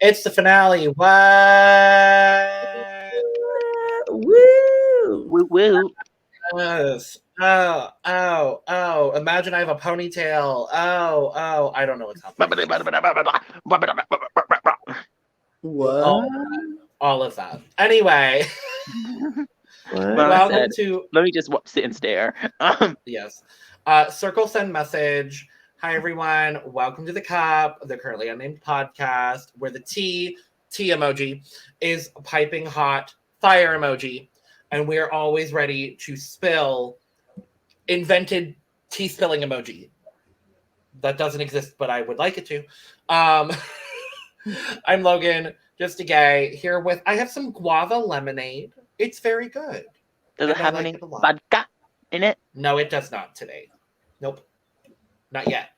It's the finale. What? Woo! Woo woo. Yes. Oh. Imagine I have a ponytail. Oh. I don't know what's happening. What? All of that. Anyway. What? Lana Welcome said, to let me just sit and stare. yes. Circle send message. Hi everyone. Welcome to the Cup, the Currently Unnamed Podcast, where the T emoji is piping hot fire emoji, and we are always ready to spill invented tea spilling emoji. That doesn't exist, but I would like it to. I'm Logan, just a gay, here with I have some guava lemonade. It's very good. Does it And I have like any it a lot. vodka in it? No, it does not today. Nope. Not yet.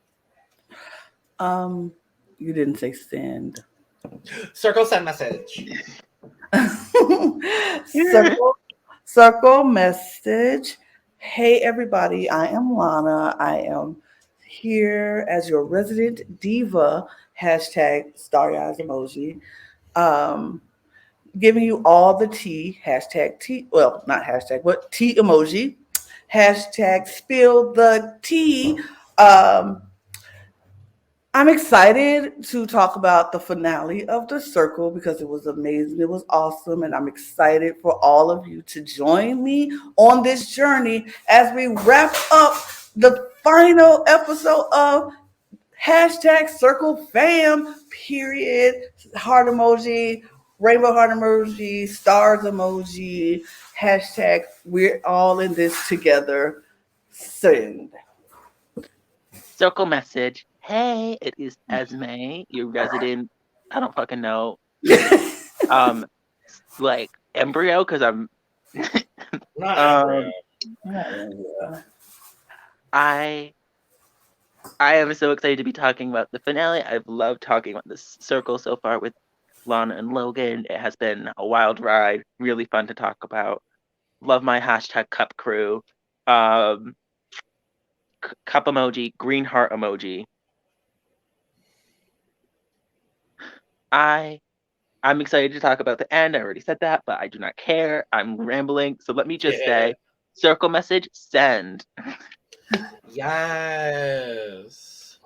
You didn't say send. Circle send message. Circle message. Hey everybody, I am Lana. I am here as your resident diva. Hashtag starry eyes emoji. Giving you all the tea. Hashtag tea. Well, not hashtag, but tea emoji. Hashtag spill the tea. I'm excited to talk about the finale of The Circle because it was amazing. It was awesome. And I'm excited for all of you to join me on this journey as we wrap up the final episode of hashtag Circle Fam, period. Heart emoji, rainbow heart emoji, stars emoji, hashtag we're all in this together. Send. Circle message. Hey, it is Esme, your resident. I don't fucking know. Like embryo, because I'm. Not embryo. I am so excited to be talking about the finale. I've loved talking about this circle so far with Lana and Logan. It has been a wild ride, really fun to talk about. Love my hashtag cup crew. Cup emoji, green heart emoji. I'm excited to talk about the end. I already said that, but I do not care. I'm rambling. So let me just say, circle message, send. Yes.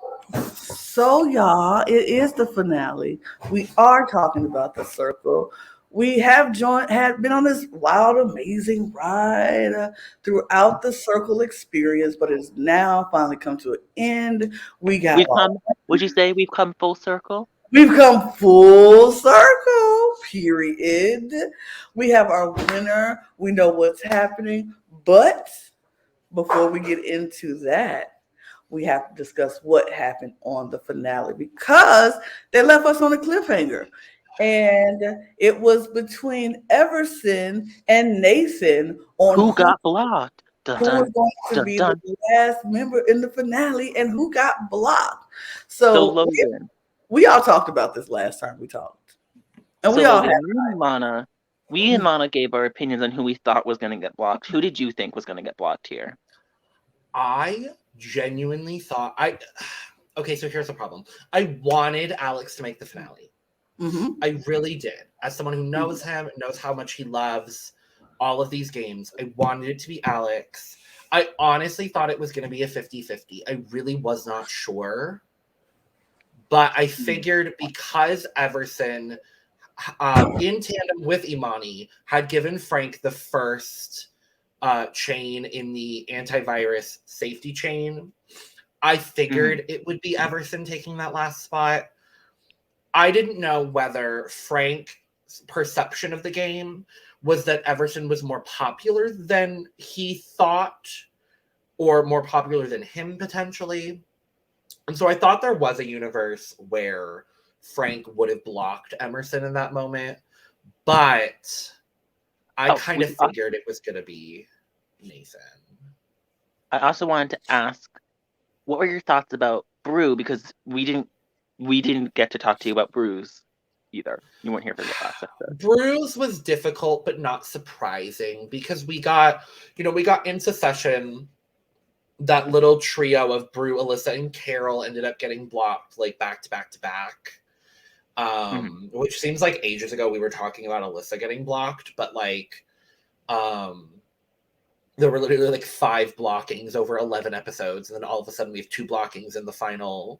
So, y'all, it is the finale. We are talking about The Circle. We have been on this wild, amazing ride throughout the Circle experience, but it's now finally come to an end. Would you say we've come full circle? We've come full circle, period. We have our winner. We know what's happening. But before we get into that, we have to discuss what happened on the finale because they left us on a cliffhanger. And it was between Everson and Nathan on Who got blocked? Dun, who was dun, going to dun, be dun. the last member in the finale and who got blocked. So So Logan. we all talked about this last time we talked. And So we all Logan, had we and Lana gave our opinions on who we thought was going to get blocked. Who did you think was going to get blocked here? I genuinely thought okay, so here's the problem. I wanted Alex to make the finale. I really did. As someone who knows him, knows how much he loves all of these games, I wanted it to be Alex. I honestly thought it was going to be a 50-50. I really was not sure. But I figured because Everson, in tandem with Imani, had given Frank the first chain in the antivirus safety chain, I figured it would be Everson taking that last spot. I didn't know whether Frank's perception of the game was that Everson was more popular than he thought or more popular than him potentially. And so I thought there was a universe where Frank would have blocked Emerson in that moment. But I kind of figured it was going to be Nathan. I also wanted to ask, what were your thoughts about Brew? Because we didn't get to talk to you about Brews either. You weren't here for the last episode. Brews was difficult, but not surprising because we got into session. That little trio of Brew, Alyssa, and Carol ended up getting blocked like back to back to back. Which seems like ages ago we were talking about Alyssa getting blocked, but like, there were literally like 5 blockings over 11 episodes, and then all of a sudden we have 2 blockings in the final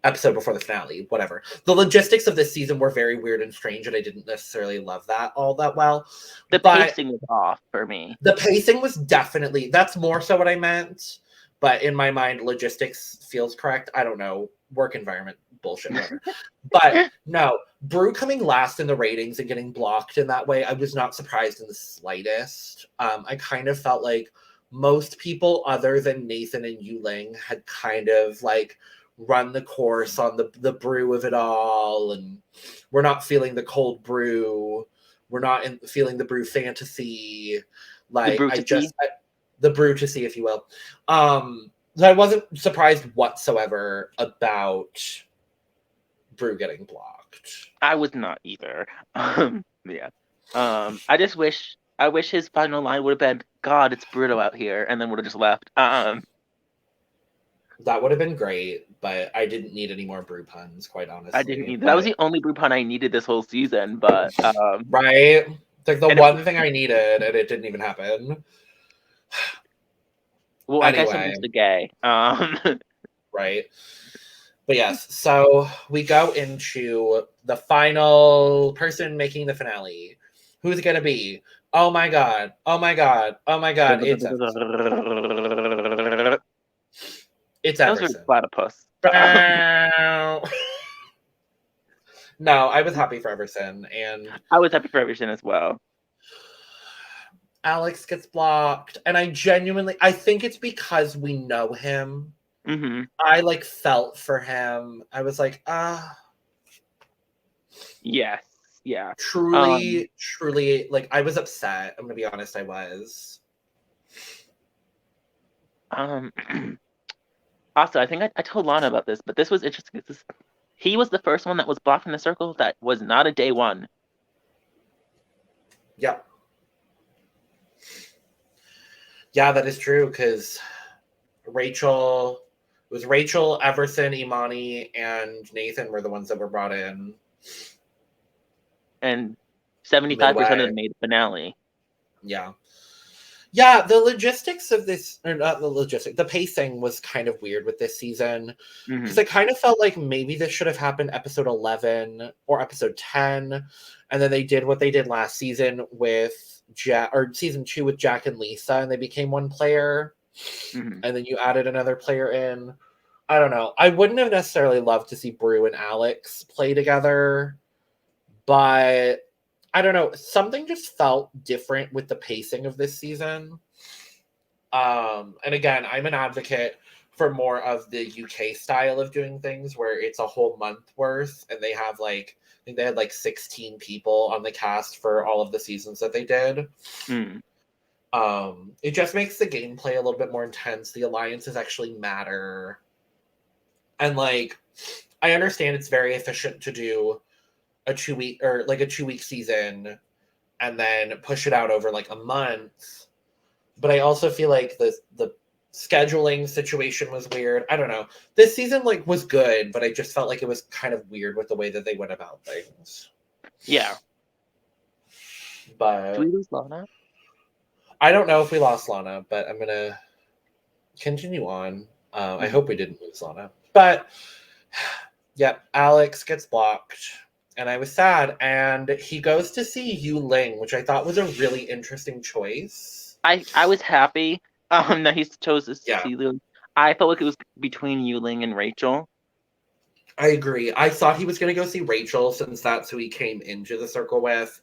episode before the finale. Whatever. The logistics of this season were very weird and strange, and I didn't necessarily love that all that well. The pacing was off for me. The pacing was definitely, that's more so what I meant. But in my mind, logistics feels correct. I don't know. Work environment, bullshit, whatever. But no, Brew coming last in the ratings and getting blocked in that way, I was not surprised in the slightest. I kind of felt like most people other than Nathan and Yuling had kind of like run the course on the brew of it all, and we're not feeling the cold brew. We're not feeling the brew fantasy. Like the brew to see, if you will. So I wasn't surprised whatsoever about Brew getting blocked. I was not either. Yeah. I wish his final line would have been, "God, it's brutal out here," and then would have just left. That would have been great, but I didn't need any more Brew puns, quite honestly. I didn't either. That was the only Brew pun I needed this whole season, but right? Like the one thing I needed, and it didn't even happen. Well, anyway. I guess I'm just a gay. Right. But yes, so we go into the final person making the finale. Who's it going to be? Oh my God. Oh my God. Oh my God. It's Everson. Those are platypus. No, I was happy for Everson. And I was happy for Everson as well. Alex gets blocked, and I think it's because we know him. I like felt for him. I was like, yes, yeah. Truly, like I was upset. I'm gonna be honest, I was. Also, I think I told Lana about this, but this was interesting. He was the first one that was blocked from the circle that was not a day one. Yep. Yeah, that is true, because Rachel, Everson, Imani, and Nathan were the ones that were brought in. And 75% of them made the finale. Yeah. Yeah, the logistics of this, or not the logistics, the pacing was kind of weird with this season. Because I kind of felt like maybe this should have happened episode 11 or episode 10. And then they did what they did last season with season 2 with Jack and Lisa, and they became one player. And then you added another player in. I don't know. I wouldn't have necessarily loved to see Brew and Alex play together, but I don't know. Something just felt different with the pacing of this season. And again, I'm an advocate for more of the UK style of doing things, where it's a whole month worth, and they have like, I think they had like 16 people on the cast for all of the seasons that they did. It just makes the gameplay a little bit more intense. The alliances actually matter. And like, I understand it's very efficient to do a 2-week season and then push it out over like a month. But I also feel like the scheduling situation was weird. I don't know. This season like was good, but I just felt like it was kind of weird with the way that they went about things. Yeah. But do we lose Lana? I don't know if we lost Lana, but I'm gonna continue on. I hope we didn't lose Lana. But yep, Alex gets blocked, and I was sad. And he goes to see Yuling, which I thought was a really interesting choice. I was happy that he chose to see Yuling. I felt like it was between Yuling and Rachel. I agree. I thought he was going to go see Rachel, since that's who he came into the circle with.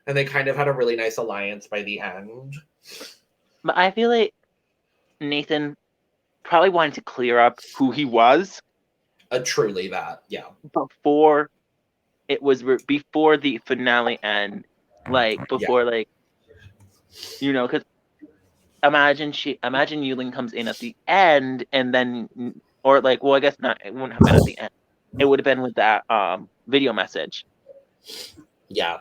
And they kind of had a really nice alliance by the end. But I feel like Nathan probably wanted to clear up who he was. Truly that, yeah. Before the finale end. Like, before, like, you know, because imagine Yuling comes in at the end, and then, or like, well, I guess not, it wouldn't have been at the end. It would have been with that video message. Yeah.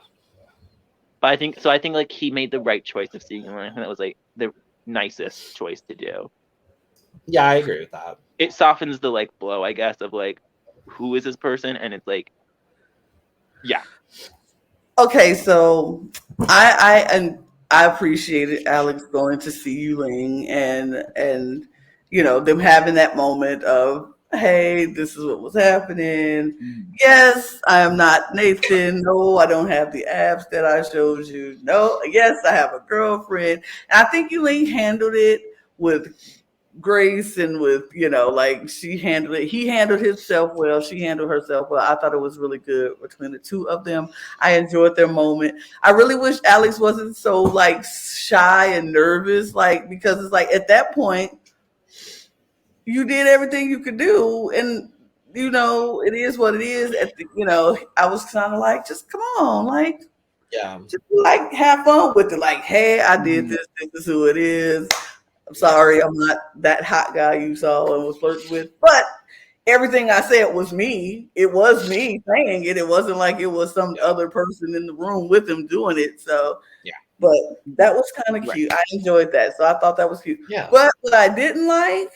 But I think like he made the right choice of seeing him. I think that was like the nicest choice to do. Yeah, I agree with that. It softens the like blow, I guess, of like, who is this person? And it's like, Yeah. Okay, so I appreciated Alex going to see Yuling and them having that moment of, hey, this is what was happening. Yes, I am not Nathan. No, I don't have the abs that I showed you. No, yes, I have a girlfriend. And I think Yuling handled it with grace and with like he handled himself well, she handled herself well. I thought it was really good between the two of them. I enjoyed their moment. I really wish Alex wasn't so like shy and nervous, like, because it's like at that point you did everything you could do, and it is what it is. I was kind of like, just come on, like, Yeah. just like have fun with it, like, hey, I did this is who it is. I'm sorry, I'm not that hot guy you saw and was flirting with, but everything I said was me. It was me saying it. It wasn't like it was some other person in the room with him doing it. So, yeah. But that was kind of cute. I enjoyed that. So I thought that was cute. Yeah. But what I didn't like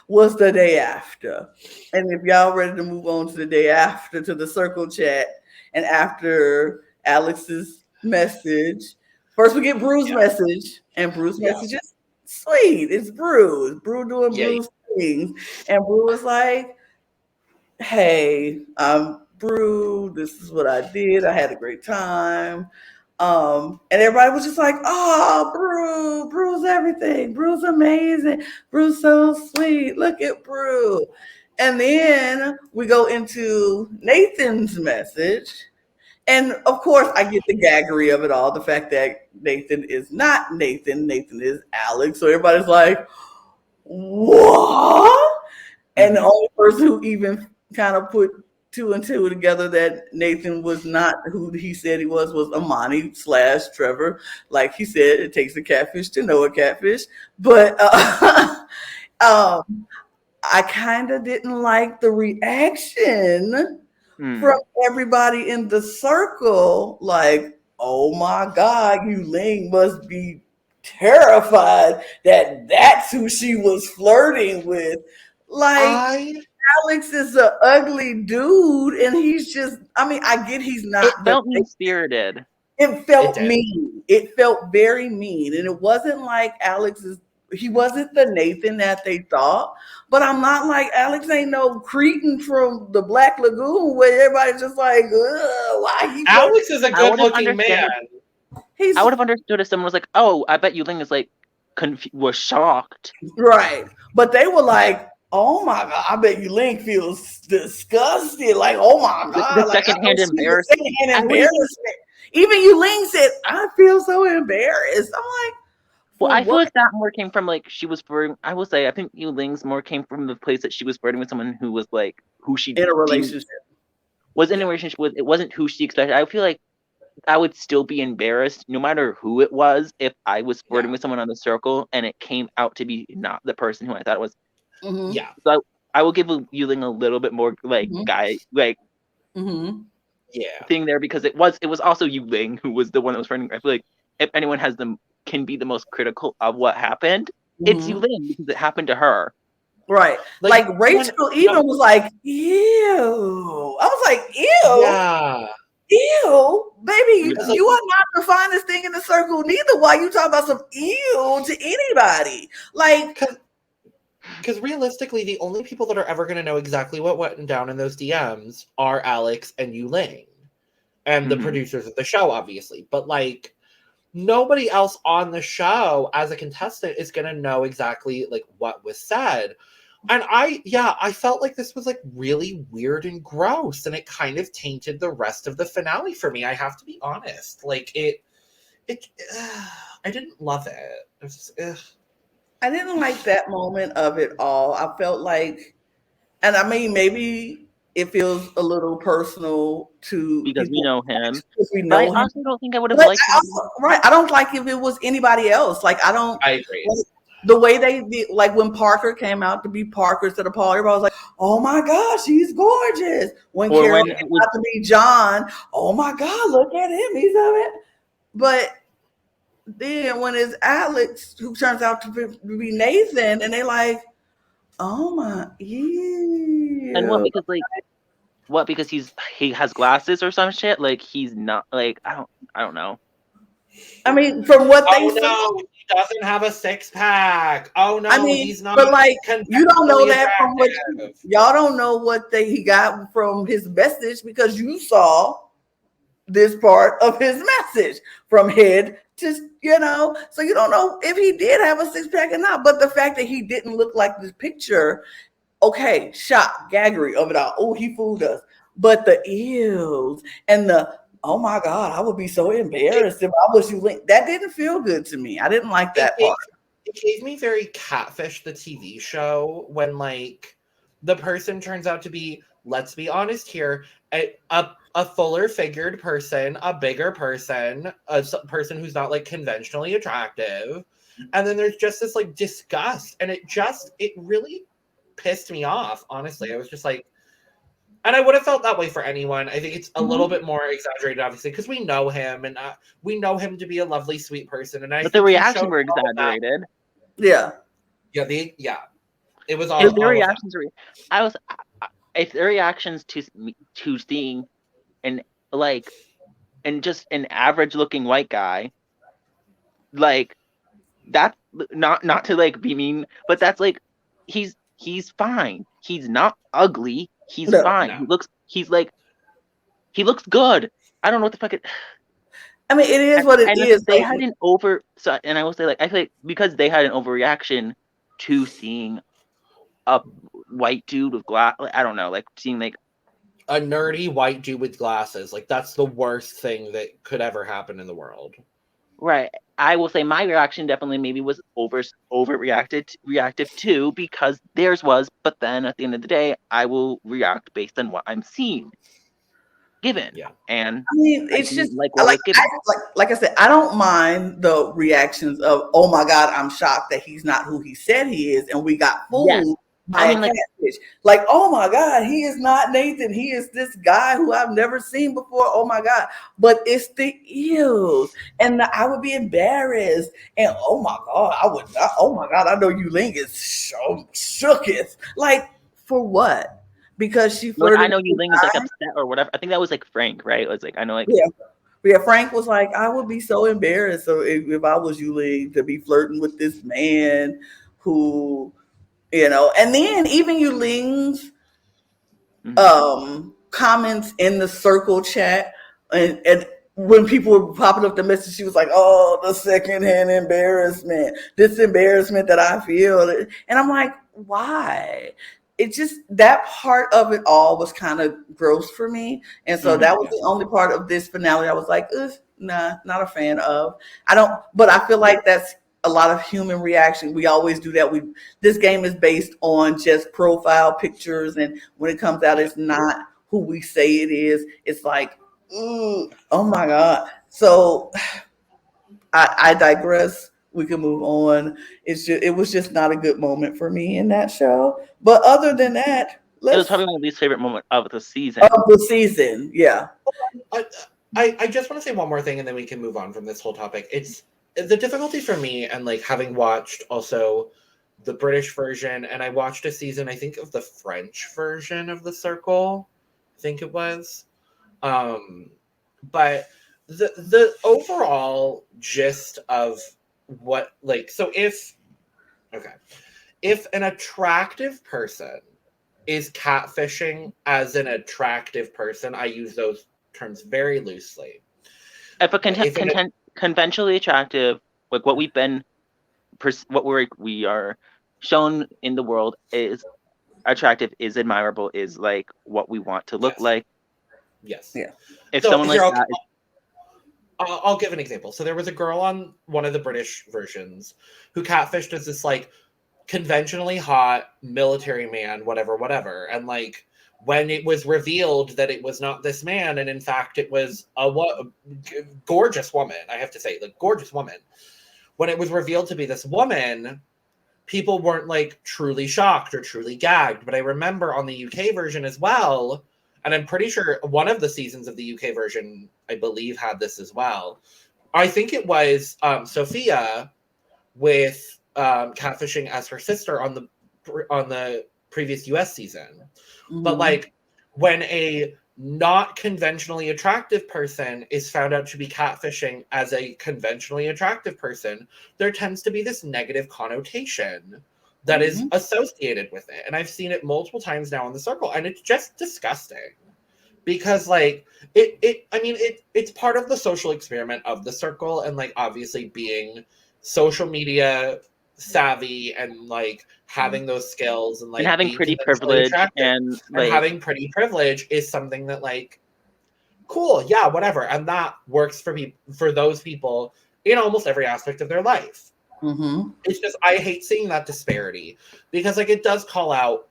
was the day after. And if y'all ready to move on to the day after, to the circle chat, and after Alex's message, first we get Bruce's message, and Bruce's message is sweet. It's Bruce. Bruce doing Bruce things. And Bruce was like, hey, I'm Bruce. This is what I did. I had a great time. And everybody was just like, oh, Bruce everything. Bruce amazing. Bruce so sweet. Look at Bruce. And then we go into Nathan's message. And of course, I get the gaggery of it all. The fact that Nathan is not Nathan. Nathan is Alex. So everybody's like, what? And the only person who even kind of put two and two together that Nathan was not who he said he was Amani / Trevor. Like he said, it takes a catfish to know a catfish. But I kind of didn't like the reaction from everybody in the circle. Like, oh my God, Yuling must be terrified that that's who she was flirting with. Like, Alex is an ugly dude, and he's just, I get he's not. It felt mean-spirited. It felt mean. It felt very mean. And it wasn't like he wasn't the Nathan that they thought. But I'm not like, Alex ain't no Cretan from the Black Lagoon where everybody's just like, why he Alex is a good-looking man. I would have understood if someone was like, oh, I bet Yuling is like, was shocked. Right. But they were like, oh my God, I bet Yuling feels disgusted. Like, oh my God. The secondhand embarrassment. Even Yuling said, I feel so embarrassed. I'm like, well, I feel like that more came from like she was flirting. I will say, I think Yuling's more came from the place that she was flirting with someone who was like who she in a relationship was in a relationship with. It wasn't who she expected. I feel like I would still be embarrassed no matter who it was if I was flirting with someone on the circle and it came out to be not the person who I thought it was. Mm-hmm. Yeah. So I will give Yuling a little bit more like guy like thing there because it was also Yuling who was the one that was flirting. I feel like if anyone can be the most critical of what happened, it's Yuling because it happened to her. Right. Like Rachel even was like, ew. I was like, ew. Yeah. Ew, baby, you are not the finest thing in the circle neither. Why you talking about some ew to anybody? Like, because realistically, the only people that are ever going to know exactly what went down in those DMs are Alex and Yuling and the producers of the show, obviously. But like, nobody else on the show as a contestant is going to know exactly like what was said. And I felt like this was like really weird and gross, and it kind of tainted the rest of the finale for me. I have to be honest. Like I didn't love it. It was just, I didn't like that moment of it all. I felt like, and I mean, maybe it feels a little personal to because we know him. I also don't think I would have liked him. Right. I don't like if it was anybody else. Like, I agree. Like, the way they did, like when Parker came out to be Parker instead of Paul, everybody was like, oh my gosh, he's gorgeous. When Carol came out to be John, oh my God, look at him. He's of it. But then when it's Alex, who turns out to be Nathan, and they like, oh my, ew. And well, because like What? Because he has glasses or some shit? Like he's not like I don't know. I mean, from what they said, he doesn't have a 6-pack. Oh no, I mean, he's not. But like, you don't know that from what attractive. y'all don't know what he got from his message because you saw this part of his message from head to so you don't know if he did have a 6-pack or not. But the fact that he didn't look like this picture, okay, shock, gaggery of it all. Oh, he fooled us. But the eels and the oh my God, I would be so embarrassed if I was you. That didn't feel good to me. I didn't like that part. It gave me very Catfish, the TV show, when like the person turns out to be, let's be honest here, a fuller figured person, a bigger person, a person who's not like conventionally attractive. And then there's just this like disgust. And it really pissed me off, honestly. I was just like, and I would have felt that way for anyone. I think it's a little bit more exaggerated, obviously, because we know him and we know him to be a lovely, sweet person. And but the reactions were exaggerated. Yeah. Yeah. It was all. The reactions were. If their reactions to seeing and just an average looking white guy, like that's not to like be mean, but that's like he's fine. He's not ugly. He's fine. No. He looks good. I don't know what the fuck I mean, it is what it is. They had an and I will say, like, I feel like because they had an overreaction to seeing a white dude with I don't know, like seeing like a nerdy white dude with glasses. Like that's the worst thing that could ever happen in the world. Right. I will say my reaction definitely maybe was reactive too, because theirs was, but then at the end of the day, I will react based on what I'm seeing. Given. Yeah. And I mean, it's just like I said, I don't mind the reactions of, oh my God, I'm shocked that he's not who he said he is, and we got fooled. Yes. I mean, like, oh my God, he is not Nathan. He is this guy who I've never seen before. Oh my God. But it's the eels. And I would be embarrassed. And oh my God, I would not. Oh my God, I know Yuling is shooketh. Like, for what? Because she flirted. I know Yuling was like upset or whatever. I think that was like Frank, right? It was like, I know, like. Yeah, Frank was like, I would be so embarrassed if I was Yuling to be flirting with this man who. And then even Yuling's comments in the circle chat, and when people were popping up the message, she was like, "Oh, the secondhand embarrassment, this embarrassment that I feel," and I'm like, "Why?" It just that part of it all was kind of gross for me, and so that was the only part of this finale I was like, "Nah, not a fan of." But I feel like that's a lot of human reaction. We always do that. This game is based on just profile pictures, and when it comes out, it's not who we say it is. It's like, oh my God. So I digress. We can move on. It was just not a good moment for me in that show. But other than that, it was probably my least favorite moment of the season. Yeah. I just want to say one more thing, and then we can move on from this whole topic. It's the difficulty for me, and like having watched also the British version, and I watched a season, I think, of the French version of The Circle. I think it was. But the overall gist of what, like, so if an attractive person is catfishing as an attractive person, I use those terms very loosely. If conventionally attractive, like what we've been, what we are shown in the world is attractive, is admirable, is like what we want to look like. Yes. Yeah. If someone like that. I'll give an example. So there was a girl on one of the British versions who catfished as this like conventionally hot military man, whatever. And like when it was revealed that it was not this man, and in fact it was a gorgeous woman, I have to say, like gorgeous woman. When it was revealed to be this woman, people weren't like truly shocked or truly gagged. But I remember on the UK version as well, and I'm pretty sure one of the seasons of the UK version, I believe, had this as well. I think it was Sophia with catfishing as her sister on the previous US season. Mm-hmm. But like when a not conventionally attractive person is found out to be catfishing as a conventionally attractive person, there tends to be this negative connotation that is associated with it. And I've seen it multiple times now in the circle, and it's just disgusting. Because like it's part of the social experiment of the circle, and like obviously being social media savvy and like having those skills and like having pretty privilege and having pretty privilege is something that like cool, yeah, whatever, and that works for those people in almost every aspect of their life. It's just I hate seeing that disparity because like it does call out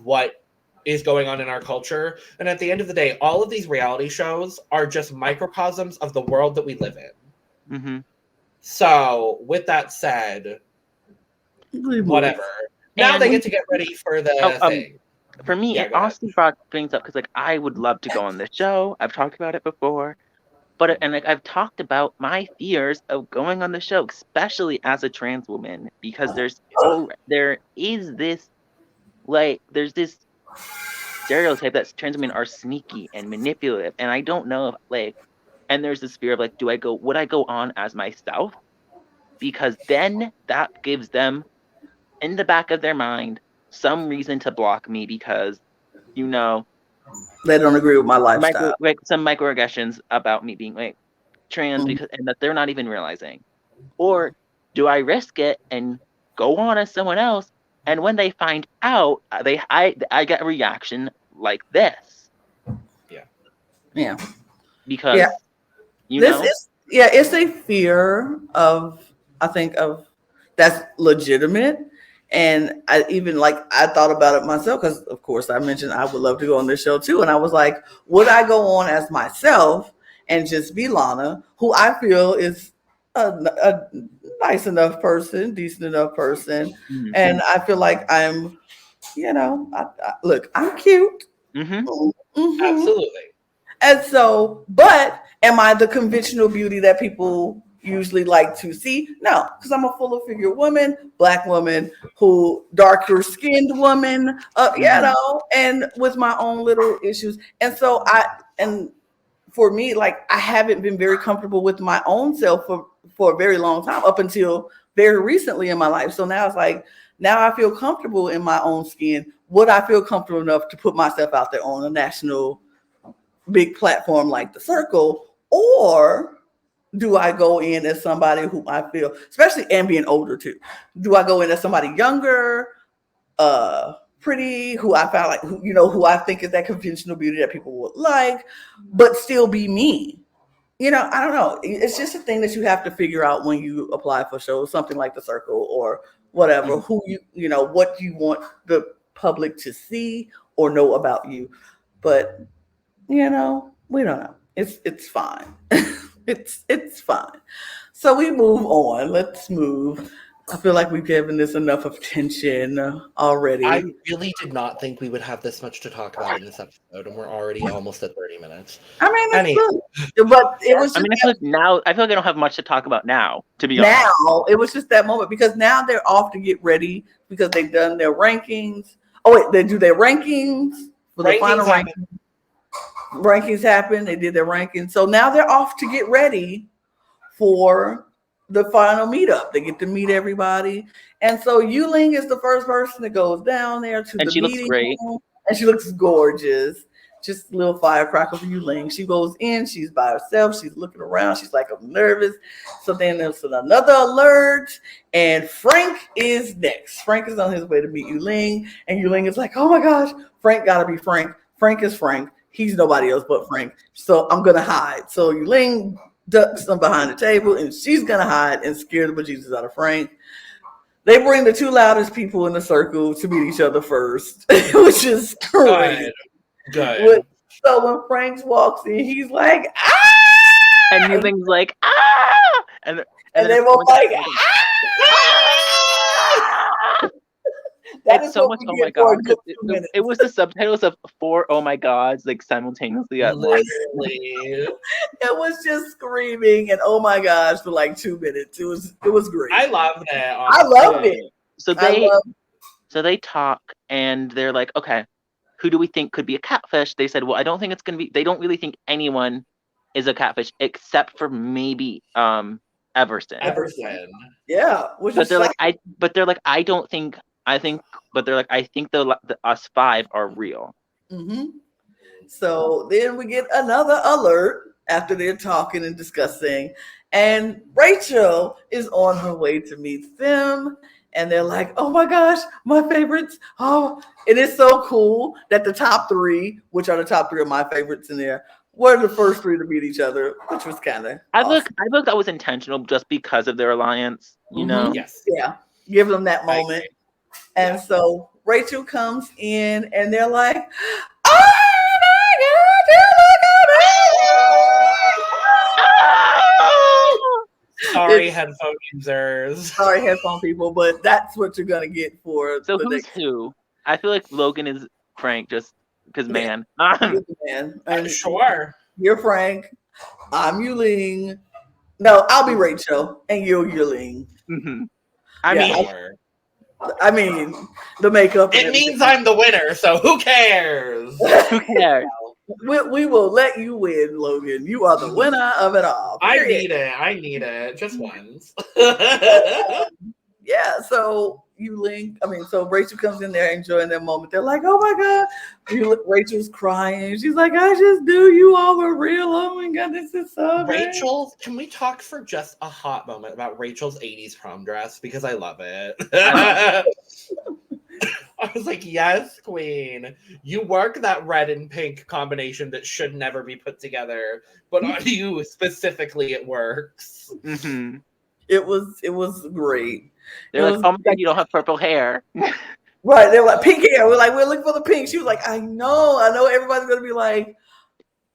what is going on in our culture, and at the end of the day, all of these reality shows are just microcosms of the world that we live in. So with that said, whatever. Now they get to get ready for the thing. For me, it also brought things up because like I would love to go on the show. I've talked about it before, but like I've talked about my fears of going on the show, especially as a trans woman, because there's this stereotype that trans women are sneaky and manipulative, and I don't know if like, and there's this fear of like, would I go on as myself? Because then that gives them, in the back of their mind, some reason to block me because, they don't agree with my lifestyle. Some microaggressions about me being like trans and that they're not even realizing. Or do I risk it and go on as someone else? And when they find out, I get a reaction like this. Yeah. Because it's a fear of that's legitimate. And I thought about it myself because, of course, I mentioned I would love to go on this show too. And I was like, would I go on as myself and just be Lana, who I feel is a nice enough person, decent enough person. And I feel like I'm, look, I'm cute. Absolutely. And so, but am I the conventional beauty that people usually like to see? No, because I'm a fuller figure woman, Black woman, darker skinned woman, and with my own little issues. And so for me, like I haven't been very comfortable with my own self for a very long time, up until very recently in my life. So now it's like, now I feel comfortable in my own skin. Would I feel comfortable enough to put myself out there on a national big platform like the Circle? Or do I go in as somebody who I feel, especially and being older too, do I go in as somebody younger, pretty, who I found like, who I think is that conventional beauty that people would like, but still be me? I don't know. It's just a thing that you have to figure out when you apply for shows, something like the Circle or whatever, who what you want the public to see or know about you. But, we don't know. It's fine. It's fine. So we move on. Let's move. I feel like we've given this enough attention already. I really did not think we would have this much to talk about in this episode, and we're already almost at 30 minutes. I mean, good, but it was. I feel like I don't have much to talk about now. To be honest, now it was just that moment because now they're off to get ready because they've done their rankings. Oh wait, they do their rankings for the final rankings. Rankings happen. They did their rankings, so now they're off to get ready for the final meetup. They get to meet everybody. And so Yuling is the first person that goes down there to the meeting. Looks great. And she looks gorgeous. Just a little firecracker for Yuling. She goes in, she's by herself, she's looking around, she's like, I'm nervous. So then there's another alert, and Frank is next. Frank is on his way to meet Yuling, and Yuling is like, oh my gosh, Frank gotta be Frank. Frank is Frank. He's nobody else but Frank. So I'm gonna hide. So Yuling ducks them behind the table, and she's gonna hide and scare the bejesus out of Frank. They bring the two loudest people in the circle to meet each other first, which is great. Good. So when Frank walks in, he's like, ah! And Yuling's like, ah! And they both like, ah! It's so much, oh my god. It was the subtitles of 4 oh my gods, like simultaneously at once. It was just screaming and oh my gosh for like 2 minutes. It was great. I loved it. I loved it. So they talk and they're like, okay, who do we think could be a catfish? They said, well, I don't think it's going to be, they don't really think anyone is a catfish except for maybe Everson. Yeah. But they're like, I don't think, I think the us five are real. Mm-hmm. So then we get another alert after they're talking and discussing, and Rachel is on her way to meet them. And they're like, oh my gosh, my favorites. Oh, it is so cool that the top three, which are the top three of my favorites in there, were the first three to meet each other, which was kind of I look that was intentional just because of their alliance, you know? Yes. Yeah. Give them that moment. And so Rachel comes in and they're like, oh my God, you look Sorry, headphone users. Sorry, headphone people, but that's what you're gonna get for. So who's who? I feel like Logan is Frank, just because man. And sure. You're Frank. I'm Yuling. No, I'll be Rachel, and you're Yuling. Mm-hmm. I mean, the makeup. It means I'm the winner, so who cares? Who cares? We will let you win, Logan. You are the winner of it all. Period. I need it. Just once. Yeah, so so Rachel comes in there enjoying that moment. They're like, oh my God. Rachel's crying. She's like, I just knew you all were real. Oh my God, this is so Rachel, can we talk for just a hot moment about Rachel's 80s prom dress? Because I love it. I was like, yes, queen. You work that red and pink combination that should never be put together. But on you specifically, it works. Mm-hmm. It was great. They're like, oh my God, you don't have purple hair. Right. They were like, pink hair. We're like, we're looking for the pink. She was like, I know everybody's gonna be like,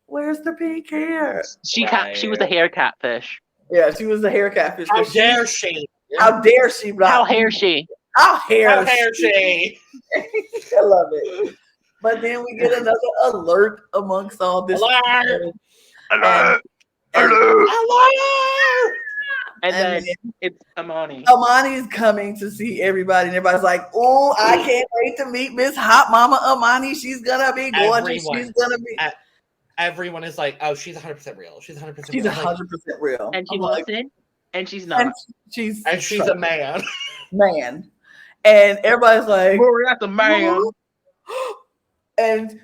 where's the pink hair? She was a hair catfish. Yeah, she was a hair catfish. How dare she? How dare she? How dare she? How dare she? I love it. But then we get another alert amongst all this. Alert! And then it's Amani. Amani's coming to see everybody, and everybody's like, "Oh, I can't wait to meet Miss Hot Mama Amani. She's gonna be gorgeous. She's gonna be." Everyone is like, "Oh, she's 100% real. She's 100%. She's 100% real." And she wasn't, and she's not. And she's a man. Man, and everybody's like, "Well, that's a man." And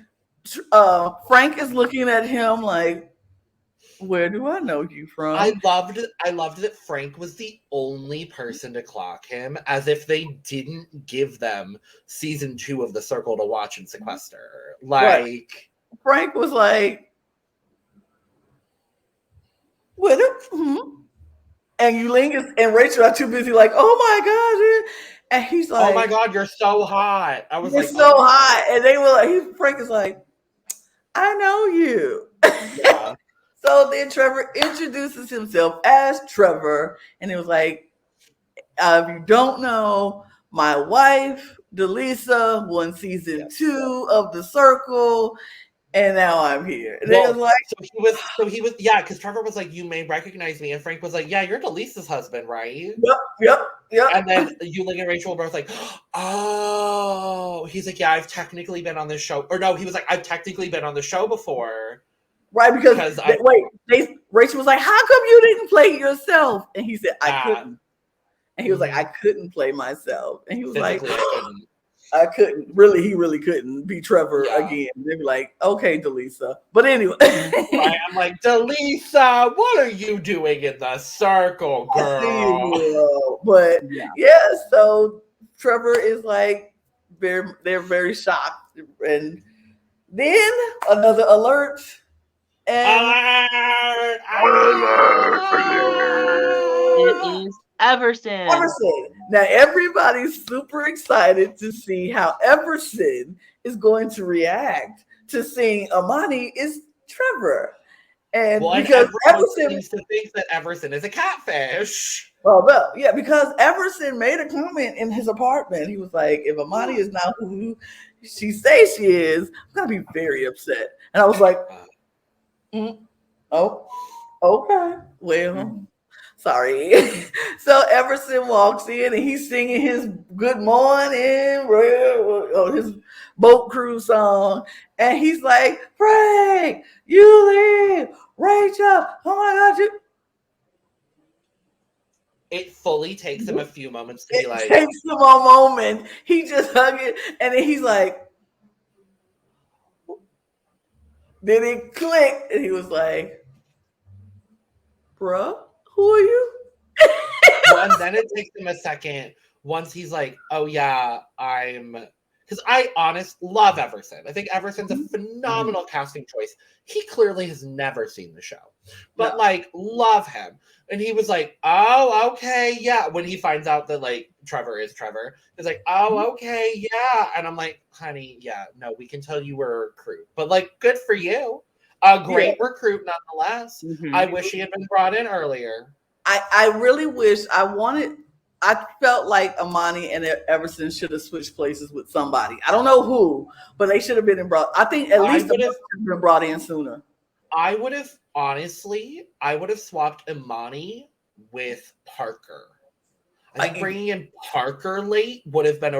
Frank is looking at him like, where do I know you from? I loved that Frank was the only person to clock him, as if they didn't give them season 2 of The Circle to watch and sequester. Like, Frank was like, what? And Yuling and Rachel are too busy, like, oh my God. And he's like, oh my God, you're so hot. I was you're like, so hot. And they were like, Frank is like, I know you. Yeah. So then Trevor introduces himself as Trevor, and he was like, if you don't know, my wife, Delisa, won season 2 of The Circle, and now I'm here. And well, was like, so he was, yeah, because Trevor was like, you may recognize me, and Frank was like, yeah, you're Delisa's husband, right? Yep. And then Yuling and Rachel were both like, oh, he's like, yeah, I've technically been on this show, or no, he was like, I've technically been on the show before. Right, because Rachel was like, how come you didn't play yourself? And he said, I couldn't. And he was like, I couldn't play myself. And he was like, I couldn't. Really, he really couldn't be Trevor again. They'd be like, okay, Delisa. But anyway. I'm like, Delisa, what are you doing in The Circle, girl? I see you, girl. But so Trevor is like, they're very shocked. And then another alert. And it is Everson. Now everybody's super excited to see how Everson is going to react to seeing Amani is Trevor. And because Everson seems to think that Everson is a catfish. Well, yeah, because Everson made a comment in his apartment. He was like, if Amani is not who she says she is, I'm gonna be very upset. And I was like, oh, okay. Well, Sorry. So Everson walks in and he's singing his good morning, or his boat cruise song. And he's like, Frank, you leave. Rachel, oh my God, you. It fully takes him a few moments to be like. It takes him a moment. He just hugged it. And then he's like, then it clicked. And he was like, bruh, who are you? Well, and then it takes him a second once he's like, oh yeah, because I love Everson. I think Everson's a phenomenal casting choice. He clearly has never seen the show, but like, love him. And he was like, oh, okay, yeah. When he finds out that like Trevor is Trevor, he's like, oh, okay, yeah. And I'm like, honey, yeah, no, we can tell you were a recruit, but like, good for you. A great recruit nonetheless. I wish he had been brought in earlier. I really wish I felt like Amani and Everson should have switched places with somebody. I don't know who, but they should have been I think at least they should have been brought in sooner. I would have swapped Imani with Parker. I think bringing in Parker late would have been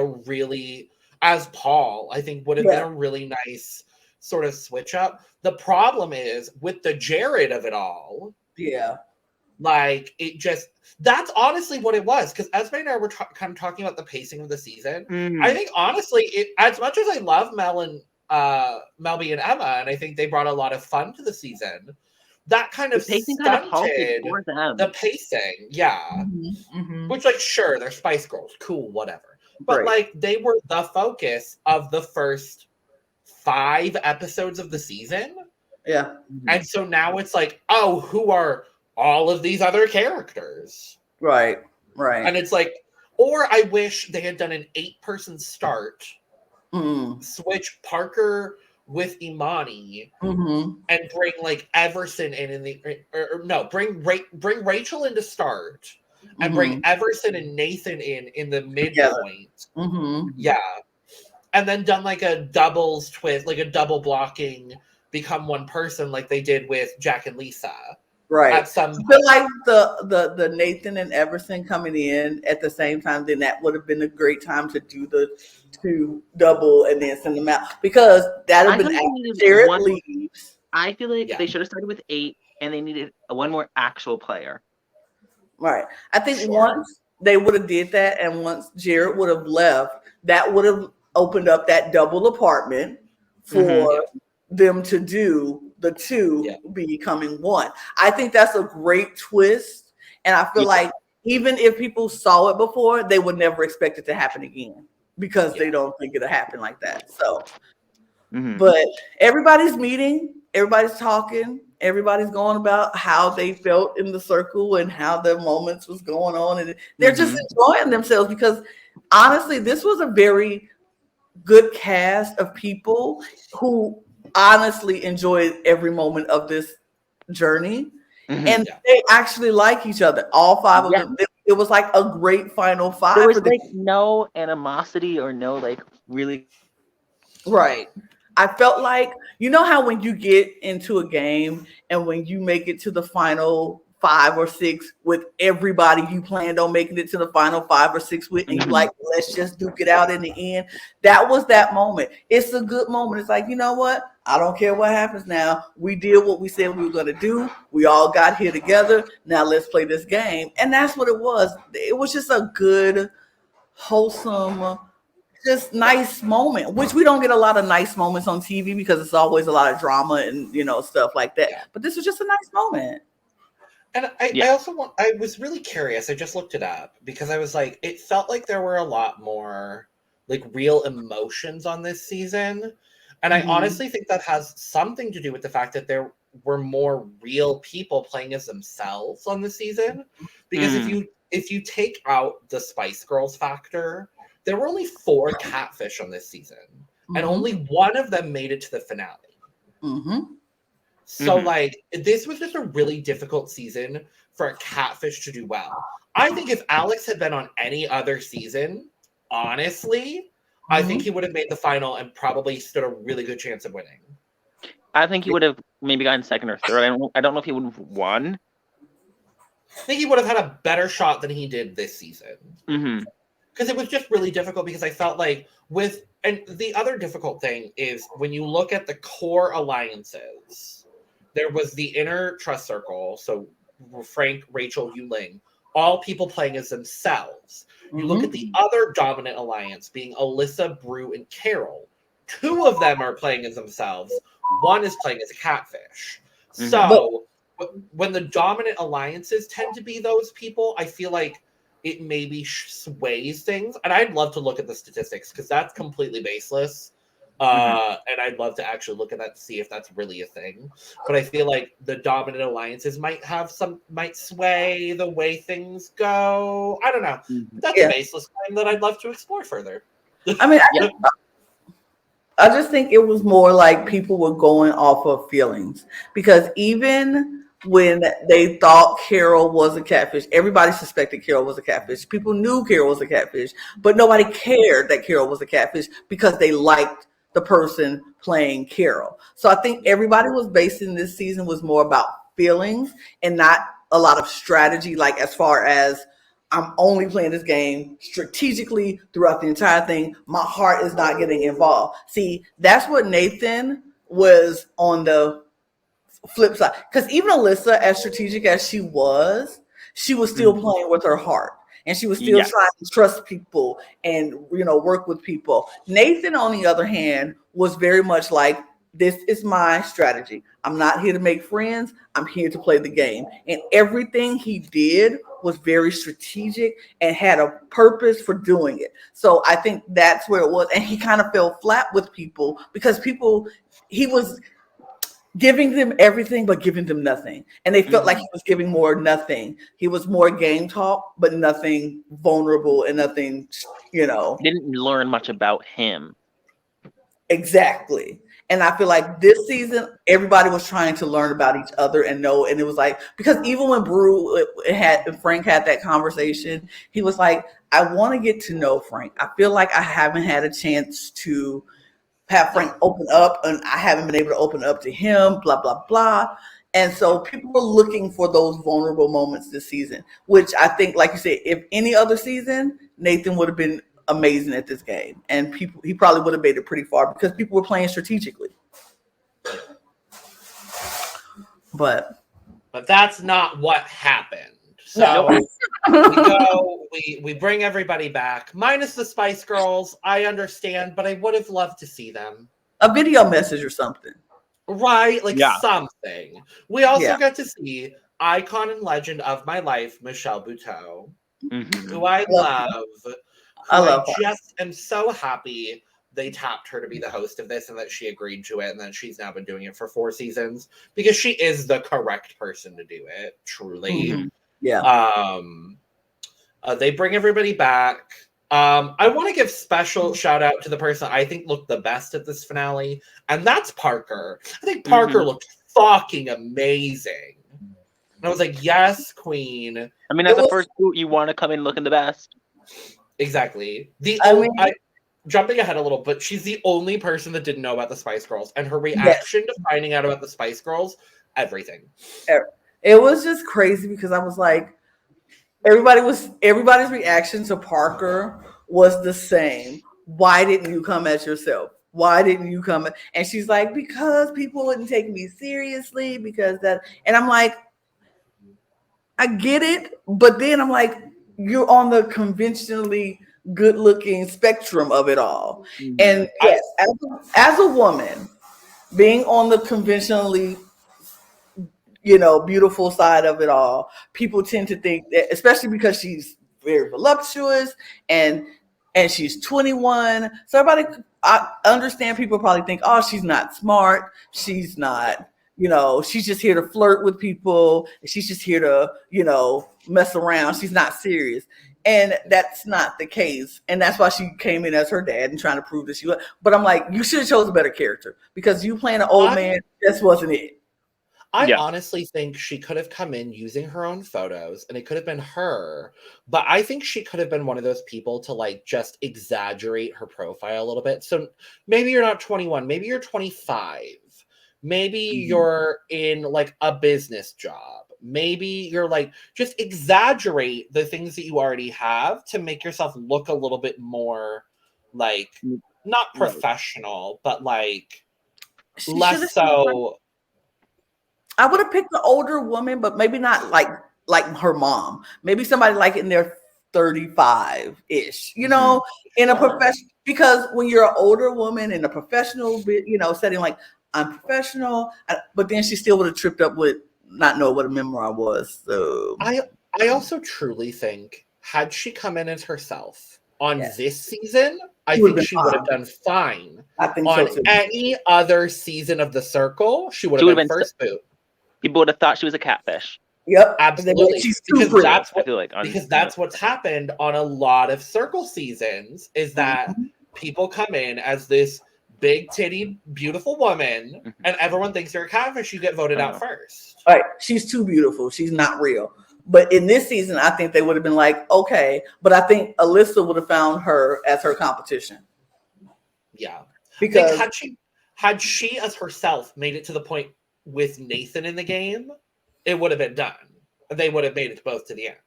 as Paul, I think would have been a really nice sort of switch up. The problem is with the Jared of it all. Yeah. Like that's honestly what it was. Because Esme and I were kind of talking about the pacing of the season. I think honestly, as much as I love Melby and Emma, and I think they brought a lot of fun to the season, that kind of stunted the pacing. Yeah. Which, like, sure, they're Spice Girls, cool, whatever. But like, they were the focus of the first 5 episodes of the season. Yeah. And so now it's like, oh, who are all of these other characters? Right. And it's like, or I wish they had done an 8-person start, switch Parker with Imani, and bring like Everson bring Rachel in to start, and bring Everson and Nathan in the midpoint. Yeah. And then done like a doubles twist, like a double blocking, become one person like they did with Jack and Lisa. Right. I feel like the Nathan and Everson coming in at the same time, then that would have been a great time to do the 2 double and then send them out, because that would have been after Jared leaves. I feel like they should have started with 8 and they needed one more actual player. Right. I think once they would have did that, and once Jared would have left, that would have opened up that double apartment for them to do the 2 becoming 1. I think that's a great twist. And I feel like even if people saw it before, they would never expect it to happen again, because they don't think it'll happen like that. So, but everybody's meeting, everybody's talking, everybody's going about how they felt in the circle and how their moments was going on. And they're just enjoying themselves, because honestly, this was a very good cast of people who honestly enjoyed every moment of this journey, and they actually like each other, all 5 of them. It was like a great final 5. There was like no animosity or no like really I felt like, you know how when you get into a game and when you make it to the final 5 or 6 with everybody you planned on making it to the final 5 or 6 with, and you like, let's just duke it out in the end. That was that moment. It's a good moment. It's like, you know what? I don't care what happens now. We did what we said we were going to do. We all got here together. Now let's play this game. And that's what it was. It was just a good, wholesome, just nice moment, which we don't get a lot of nice moments on TV because it's always a lot of drama and, stuff like that. But this was just a nice moment. And I was really curious. I just looked it up because I was like, it felt like there were a lot more like real emotions on this season. And I honestly think that has something to do with the fact that there were more real people playing as themselves on the season. Because if you take out the Spice Girls factor, there were only 4 catfish on this season. And only one of them made it to the finale. So, like, this was just a really difficult season for a catfish to do well. I think if Alex had been on any other season, honestly, I think he would have made the final and probably stood a really good chance of winning. I think he would have maybe gotten 2nd or 3rd. I don't know if he would have won. think he would have had a better shot than he did this season. Mm-hmm. Because it was just really difficult because I felt like and the other difficult thing is when you look at the core alliances, there was the inner trust circle. So Frank, Rachel, Yuling, all people playing as themselves. You look at the other dominant alliance being Alyssa, Brew, and Carol. 2 of them are playing as themselves. 1 is playing as a catfish. Mm-hmm. So when the dominant alliances tend to be those people, I feel like it maybe sways things. And I'd love to look at the statistics because that's completely baseless. And I'd love to actually look at that to see if that's really a thing. But I feel like the dominant alliances might sway the way things go. I don't know. That's a baseless claim that I'd love to explore further. I mean, I just think it was more like people were going off of feelings, because even when they thought Carol was a catfish, everybody suspected Carol was a catfish. People knew Carol was a catfish, but nobody cared that Carol was a catfish because they liked the person playing Carol. So I think everybody was basing this season was more about feelings and not a lot of strategy, like as far as I'm only playing this game strategically throughout the entire thing. My heart is not getting involved. See, that's what Nathan was on the flip side. Because even Alyssa, as strategic as she was still playing with her heart. And she was still trying to trust people and, work with people. Nathan, on the other hand, was very much like, this is my strategy. I'm not here to make friends. I'm here to play the game. And everything he did was very strategic and had a purpose for doing it. So I think that's where it was. And he kind of fell flat with people because he was giving them everything but giving them nothing. And they felt like he was giving more nothing. He was more game talk, but nothing vulnerable and nothing, Didn't learn much about him. Exactly. And I feel like this season, everybody was trying to learn about each other and know. And it was like, because even when Frank had that conversation, he was like, I want to get to know Frank. I feel like I haven't had a chance to have Frank open up, and I haven't been able to open up to him, blah, blah, blah. And so people were looking for those vulnerable moments this season, which I think, like you said, if any other season, Nathan would have been amazing at this game. And he probably would have made it pretty far because people were playing strategically. But that's not what happened. So we bring everybody back, minus the Spice Girls. I understand, but I would have loved to see them. A video message or something. Right, something. We also get to see icon and legend of my life, Michelle Buteau, who I love. I just am so happy they tapped her to be the host of this and that she agreed to it and that she's now been doing it for 4 seasons because she is the correct person to do it, truly. Yeah. They bring everybody back. I want to give special shout out to the person I think looked the best at this finale, and that's Parker. I think Parker looked fucking amazing. And I was like, yes, queen. I mean, as a first boot, you want to come in looking the best. Exactly. Jumping ahead a little, but she's the only person that didn't know about the Spice Girls, and her reaction to finding out about the Spice Girls, everything. It was just crazy because I was like, everybody's reaction to Parker was the same. Why didn't you come as yourself? Why didn't you come? And she's like, because people wouldn't take me seriously, because that. And I'm like, I get it, but then I'm like, you're on the conventionally good-looking spectrum of it all. And yes, as a woman, being on the conventionally, beautiful side of it all, people tend to think that, especially because she's very voluptuous and she's 21. So I understand people probably think, oh, she's not smart. She's not, she's just here to flirt with people. She's just here to, mess around. She's not serious. And that's not the case. And that's why she came in as her dad and trying to prove that she was. But I'm like, you should have chose a better character because you playing an old man, this wasn't it. I honestly think she could have come in using her own photos and it could have been her. But I think she could have been one of those people to just exaggerate her profile a little bit. So maybe you're not 21, maybe you're 25. Maybe you're in a business job. maybe you're like, just exaggerate the things that you already have to make yourself look a little bit more like, not professional, but like less so. I would have picked the older woman, but maybe not like her mom. Maybe somebody like in their 35-ish, you know, in a profession. Because when you're an older woman in a professional, you know, setting, like, I'm professional, but then she still would have tripped up with not know what a memoir was. So I also truly think, had she come in as herself on this season, I think she would have done fine. I think on so too. Any other season of The Circle, she would have been first boot. People would have thought she was a catfish. Yep, absolutely. She's too pretty. Because that's what's happened on a lot of Circle seasons, is that people come in as this big titty, beautiful woman, and everyone thinks you're a catfish. You get voted out first. All right, she's too beautiful. She's not real. But in this season, I think they would have been like, okay. But I think Alyssa would have found her as her competition. Yeah, because had she as herself made it to the point with Nathan in the game, it would have been done. They would have made it both to the end.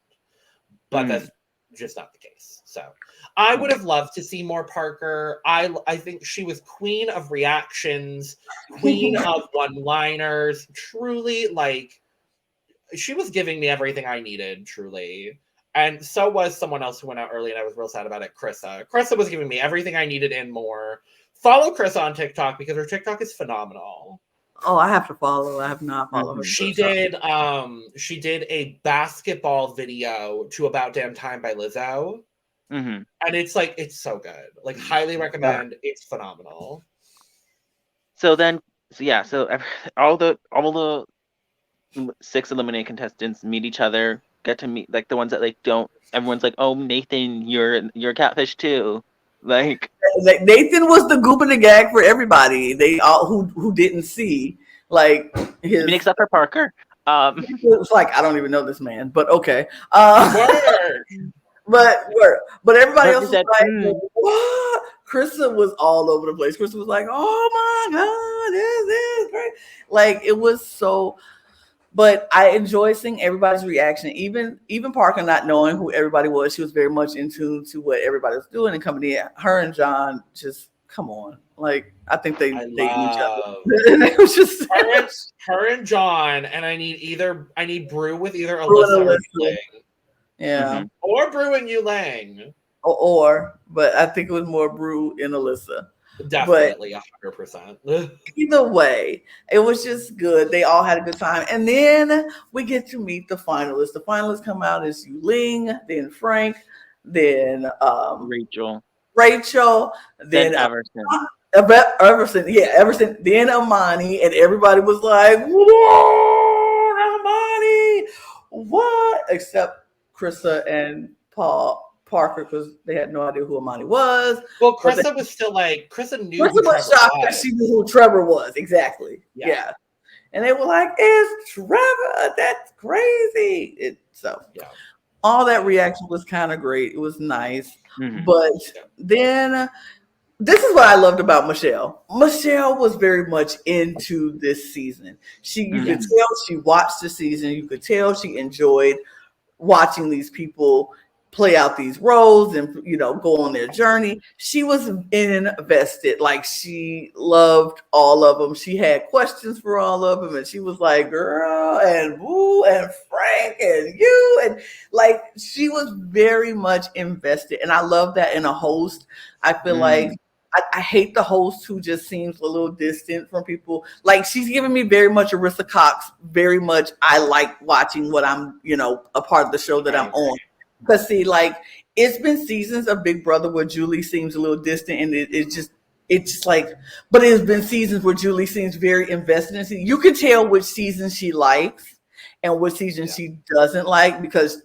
But that's just not the case. So I would have loved to see more Parker. I think she was queen of reactions, queen of one-liners. Truly, like, she was giving me everything I needed, truly. And so was someone else who went out early, and I was real sad about it, Krissa. Krissa was giving me everything I needed and more. Follow Krissa on TikTok because her TikTok is phenomenal. Oh, I have to follow. I have not followed her. She did a basketball video to About Damn Time by Lizzo. And it's like, it's so good. Like, highly recommend. It's phenomenal. So all the 6 eliminated contestants meet each other, get to meet, like, the ones that, like, don't. Everyone's like, oh, Nathan, you're a catfish too. Like Nathan was the goop and the gag for everybody. They all who didn't see, like, his. I mean, except for Parker. It was like, I don't even know this man, but okay. But everybody else was like, what? Krissa was all over the place. Krissa was like, oh my God, this is great. Like, it was so. But I enjoy seeing everybody's reaction, even Parker not knowing who everybody was. She was very much in tune to what everybody was doing and coming in. Her and John just, come on. Like, I think they each other. It was just her and John, and I need Brew with either Alyssa or Yulang. Yeah. Or Brew and Yulang. But I think it was more Brew and Alyssa. Definitely 100%. Either way, it was just good. They all had a good time. And then we get to meet the finalists. The finalists come out as Yuling, then Frank, then Rachel, then Everson. Everson, then Amani, and everybody was like, whoa, Amani, what? Except Krissa and Parker, because they had no idea who Amani was. Well, Krissa was still like, Krissa knew. Krissa was shocked that she knew who Trevor was. Exactly. Yeah. And they were like, it's Trevor. That's crazy. All that reaction was kind of great. It was nice. But then this is what I loved about Michelle. Michelle was very much into this season. You could tell she watched the season. You could tell she enjoyed watching these people play out these roles and, you know, go on their journey. She was invested. Like, she loved all of them. She had questions for all of them, and she was like, girl, and Woo, and Frank, and you, and like, she was very much invested. And I love that in a host. I feel like I hate the host who just seems a little distant from people. Like, she's giving me very much Arissa Cox, very much I like watching what I'm, you know, a part of the show that I'm on. Because, see, like, it's been seasons of Big Brother where Julie seems a little distant, and it's just like, but it's been seasons where Julie seems very invested in it. You can tell which season she likes and which season she doesn't like, because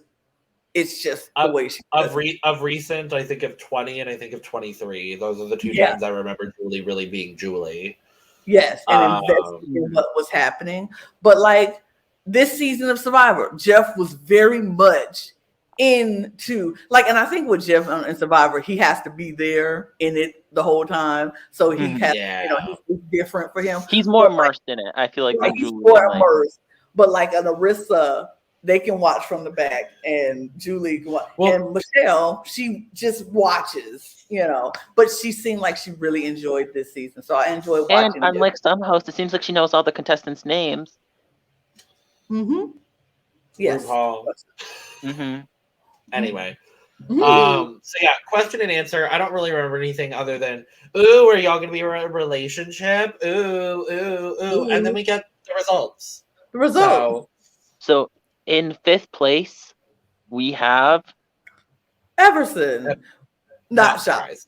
it's just the way she of recent. I think of 20 and I think of 23. Those are the two times I remember Julie really being Julie. Yes, and investing in what was happening. But, like, this season of Survivor, Jeff was very much into, like, and I think with Jeff in Survivor, he has to be there in it the whole time, so he has, you know, it's different for him. He's more immersed in it. I feel like he's more immersed. but like an Arissa, they can watch from the back, and Julie can watch. And Michelle, she just watches, but she seemed like she really enjoyed this season. So I enjoyed watching. And unlike some hosts, it seems like she knows all the contestants' names. Mm-hmm. Yes. Mm-hmm. Anyway. So yeah, question and answer. I don't really remember anything other than, ooh, are y'all gonna be in a relationship? Ooh. And then we get the results. So in 5th place, we have Everson. Not shocked.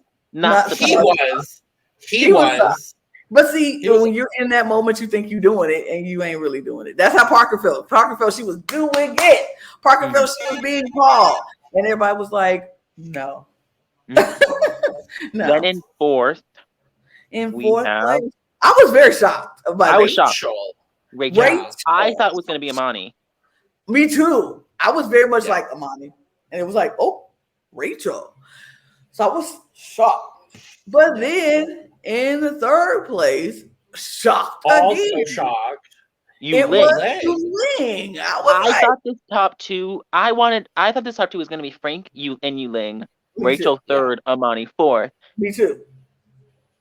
He was. But see, when you're in that moment, you think you're doing it, and you ain't really doing it. That's how Parker felt. Parker felt she was doing it. Parker felt she was being called. And everybody was like, no. No. Then in 4th, place, I was very shocked. I was shocked. Rachel. I thought it was going to be Imani. Me too. I was very much like Imani. And it was like, oh, Rachel. So I was shocked. But then in the 3rd place, shocked again. Shocked. Yuling. I thought this top 2. I thought this top 2 was going to be Frank, Yuling. Rachel 3rd, Imani 4th. Me too.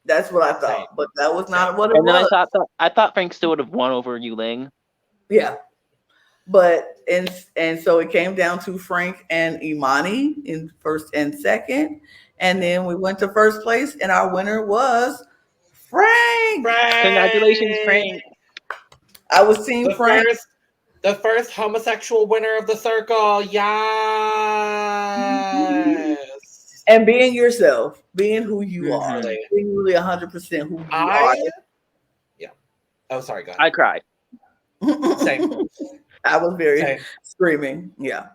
That's what I thought, but that was not what it was. And then I thought Frank still would have won over Yuling. Yeah, but and so it came down to Frank and Imani in 1st and 2nd, and then we went to 1st place, and our winner was Frank. Congratulations, Frank. I was seeing Frank. The first homosexual winner of the circle. Yes. And being yourself, being who you are, being really 100% who you are. Yeah. Oh, sorry. Go ahead. I cried. Same. I was very screaming. Yeah.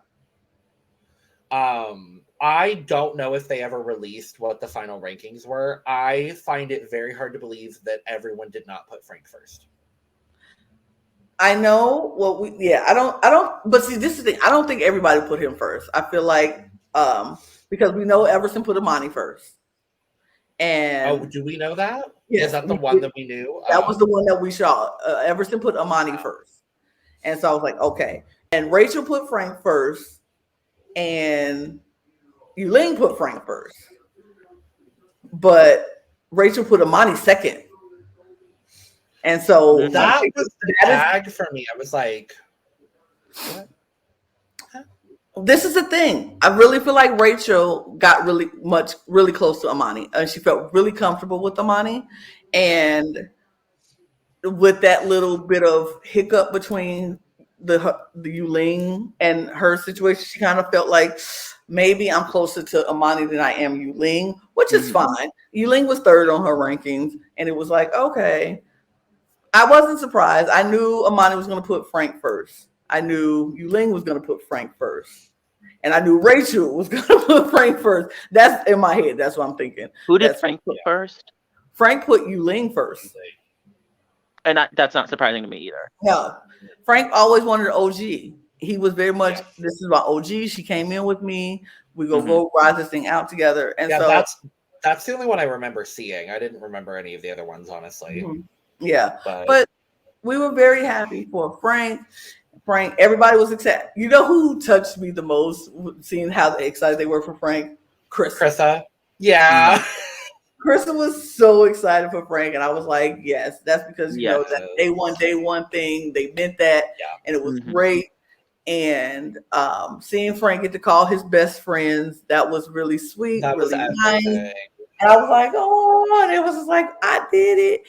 I don't know if they ever released what the final rankings were. I find it very hard to believe that everyone did not put Frank first. I know I don't, but see, this is the thing. I don't think everybody put him first. I feel like, because we know Everson put Imani first. And do we know that? Yes, is that the one that we knew? That was the one that we saw. Everson put Imani first. And so I was like, okay. And Rachel put Frank first. And Yuling put Frank first. But Rachel put Imani second. And so that was the tag for me. I was like, what? This is the thing. I really feel like Rachel got really close to Imani. And she felt really comfortable with Imani. And with that little bit of hiccup between the Yuling and her situation, she kind of felt like maybe I'm closer to Imani than I am Yuling, which is fine. Yuling was 3rd on her rankings. And it was like, okay. I wasn't surprised. I knew Imani was going to put Frank first. I knew Yuling was going to put Frank first. And I knew Rachel was going to put Frank first. That's in my head. That's what I'm thinking. Who did Frank put first? Frank put Yuling first. And that's not surprising to me either. No. Frank always wanted an OG. He was very much, this is about OG. She came in with me. We go ride this thing out together. And so that's the only one I remember seeing. I didn't remember any of the other ones, honestly. Yeah, but we were very happy for Frank. Everybody was excited. You know who touched me the most, seeing how excited they were for Frank? Krista. Yeah. Krista was so excited for Frank, and I was like, yes, that's because you know that day one thing, they meant that, and it was great. And seeing Frank get to call his best friends, that was really sweet, really nice. And I was like, oh, and it was just like, I did it.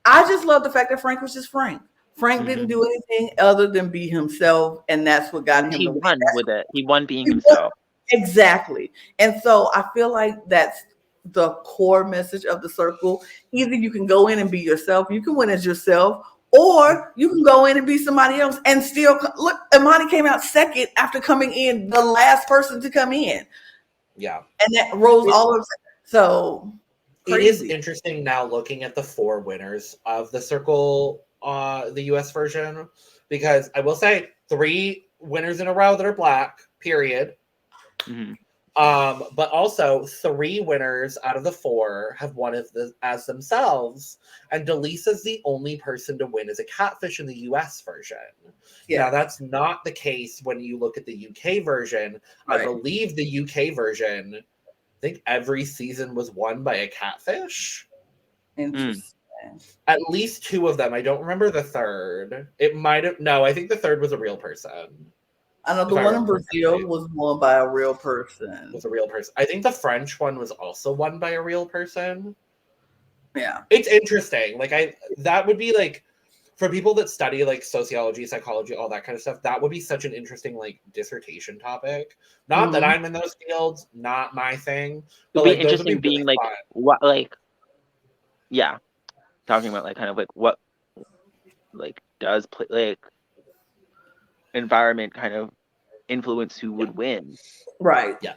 I just love the fact that Frank was just Frank. Frank didn't do anything other than be himself, and that's what got him. He won with it. He won being himself. Exactly. And so I feel like that's the core message of the circle. Either you can go in and be yourself, you can win as yourself, or you can go in and be somebody else and still look. Imani came out second after coming in, the last person to come in. Yeah. And that rose all of so. Crazy. It is interesting now looking at the 4 winners of the circle, the US version, because I will say 3 winners in a row that are Black, period. But also 3 winners out of the 4 have won as themselves, and Delisa's the only person to win as a catfish in the US version. Yeah. Now that's not the case when you look at the UK version. Right. I believe the UK version, I think every season was won by a catfish. Interesting. At least 2 of them. I don't remember the third. It might have. No, I think the third was a real person. I know the one in Brazil was won by a real person. Was a real person. I think the French one was also won by a real person. Yeah. It's interesting. Like that would be like, for people that study like sociology, psychology, all that kind of stuff, that would be such an interesting like dissertation topic. Not that I'm in those fields, not my thing. But like, interesting being really like fun. What like yeah. Talking about like kind of like what like does play like environment kind of influence who would win. Right. Yeah.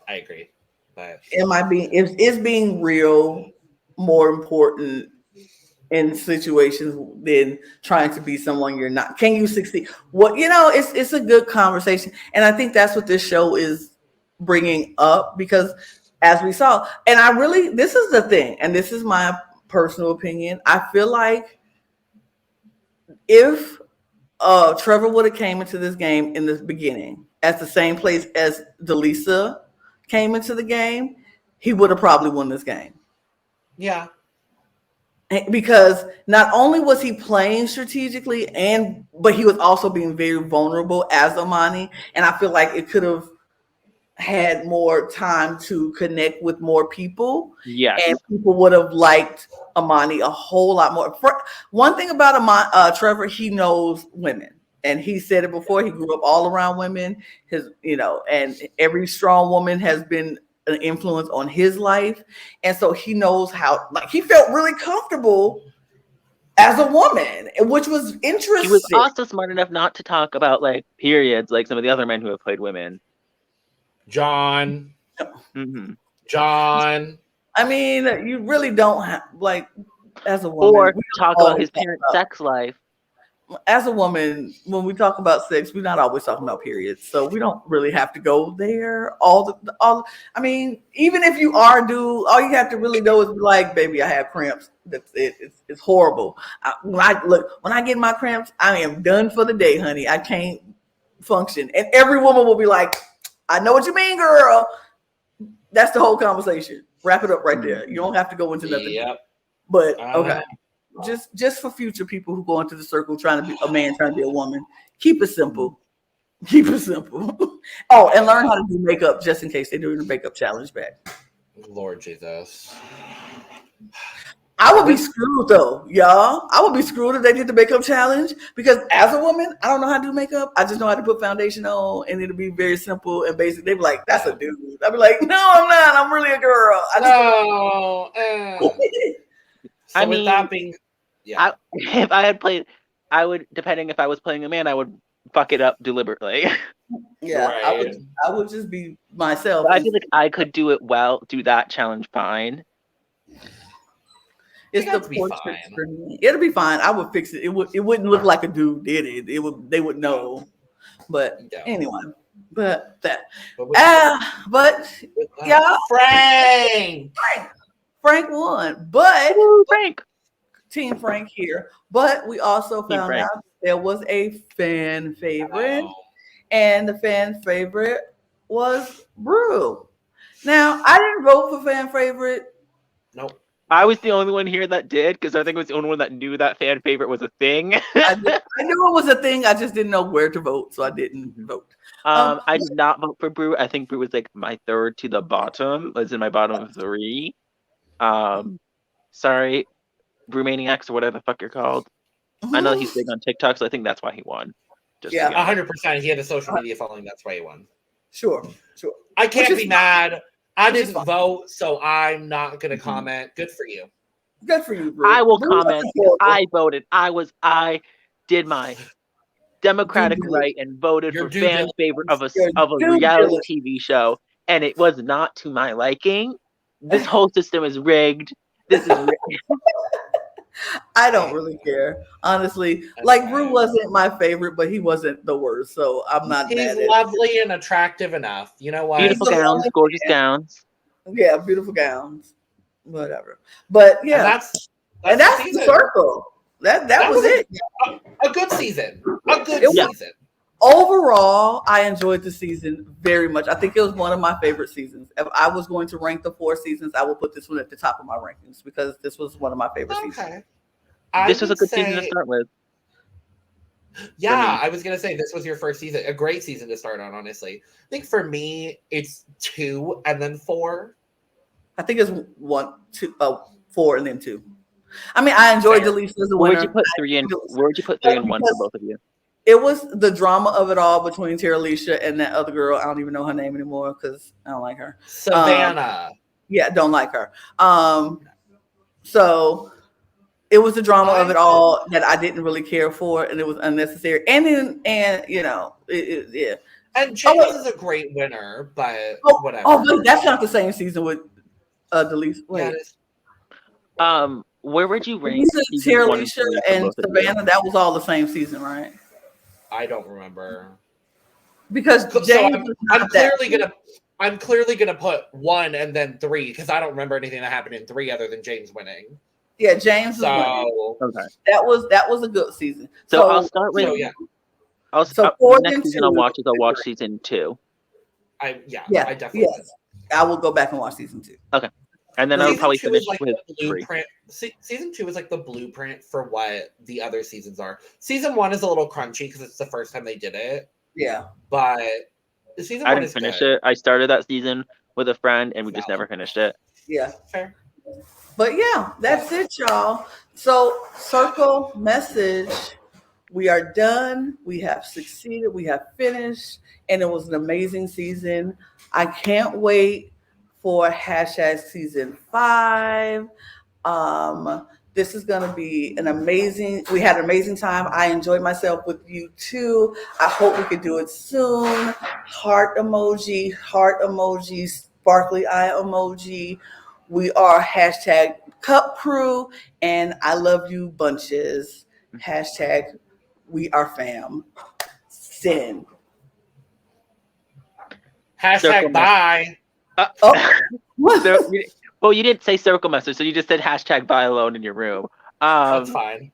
I agree. But is being real more important in situations than trying to be someone you're not? Can you succeed? What it's a good conversation, and I think that's what this show is bringing up, because as we saw, and this is the thing, and this is my personal opinion, I feel like if Trevor would have came into this game in the beginning at the same place as Delisa came into the game, he would have probably won this game. Yeah. Because not only was he playing strategically, but he was also being very vulnerable as Amani. And I feel like it could have had more time to connect with more people. Yes. And people would have liked Amani a whole lot more. One thing about Trevor, he knows women. And he said it before, he grew up all around women. And every strong woman has been an influence on his life. And so he knows how, like, he felt really comfortable as a woman, which was interesting. He was also smart enough not to talk about like periods like some of the other men who have played women. John. Mm-hmm. John. I mean, you really don't have, like, as a woman. Or talk about his parents' sex life. As a woman, when we talk about sex, we're not always talking about periods, so we don't really have to go there. I mean, even if you are a dude, all you have to really know is be like, baby, I have cramps. That's it. It's horrible. When I get my cramps, I am done for the day, honey. I can't function. And every woman will be like, I know what you mean, girl. That's the whole conversation. Wrap it up right there. You don't have to go into nothing. Yep. But okay. Just for future people who go into the circle trying to be a man, trying to be a woman, keep it simple. Keep it simple. Oh, and learn how to do makeup just in case they do the makeup challenge back. Lord Jesus. I would be screwed though, y'all. I would be screwed if they did the makeup challenge, because as a woman, I don't know how to do makeup. I just know how to put foundation on, and it'll be very simple and basic. They'd be like, "That's a dude." I'd be like, "No, I'm not. I'm really a girl." So with that being, yeah. If I had played, I would, depending if I was playing a man, I would fuck it up deliberately. Yeah, right. I would just be myself. But I feel like I could do it well, do that challenge fine. It's the portrait screen. It'll be fine. I would fix it. It wouldn't look like a dude did it. They would know. But anyway, but yeah, Frank won. But Team Frank here. But we also found out there was a fan favorite, and the fan favorite was Brew. Now, I didn't vote for fan favorite. Nope. I was the only one here that did, because I think I was the only one that knew that fan favorite was a thing. I knew it was a thing. I just didn't know where to vote, so I didn't vote. I did not vote for Brew. I think Brew was like my third to the bottom. Was in my bottom of 3. Sorry, Brewmaniacs or whatever the fuck you're called. I know he's big on TikTok, so I think that's why he won. Just 100%. He had a social media following. That's why he won. Sure. I can't be mad. I didn't vote, so I'm not going to comment. Good for you. Good for you, Brew. I will comment. I voted. I did my democratic right and voted for fan favorite of a reality TV show, and it was not to my liking. This whole system is rigged. This is rigged. I don't really care, honestly. Like Rue wasn't my favorite, but he wasn't the worst, so I'm not He's mad at lovely and attractive enough. You know what? Beautiful gowns, gorgeous gowns. Yeah, beautiful gowns. Whatever. But yeah, and that's the circle. That was it. A good season. A good season. Overall, I enjoyed the season very much. I think it was one of my favorite seasons. If I was going to rank the 4 seasons, I would put this one at the top of my rankings because this was one of my favorite seasons. This was a good season to start with. Yeah, I was going to say this was your first season. A great season to start on, honestly. I think for me, it's 2 and then 4. I think it's 1, 2, 4 and then 2. I mean, I enjoyed Delisa as a winner. Where'd you put 3 and 1 for both of you? It was the drama of it all between Terralisha and that other girl. I don't even know her name anymore because I don't like her. Savannah. Yeah, don't like her. So it was the drama of it all that I didn't really care for, and it was unnecessary. And you know, yeah. And James is a great winner, but whatever. Oh, but that's not the same season with Delisa. Wait. Where would you rank Terralisha and Savannah? That was all the same season, right? I don't remember. Because James I'm clearly gonna put 1 and then 3 because I don't remember anything that happened in 3 other than James winning. Yeah, James was winning. Okay. That was a good season. So I'll start with next season I'll watch season 2. I definitely will. I will go back and watch season 2. Okay. And then I'll probably finish with blueprint. Season 2 is like the blueprint for what the other seasons are. Season 1 is a little crunchy because it's the first time they did it. Yeah. But season 1 I didn't finish it. I started that season with a friend and we just never finished it. Yeah. Fair. But yeah, that's it, y'all. So circle message. We are done. We have succeeded. We have finished. And it was an amazing season. I can't wait for #season 5. This is going to be we had an amazing time. I enjoyed myself with you too. I hope we could do it soon. Heart emoji, sparkly eye emoji. We are #cup crew and I love you bunches. #we are fam. Send. #bye. Well, you didn't say circle message, so you just said #bye alone in your room. That's fine.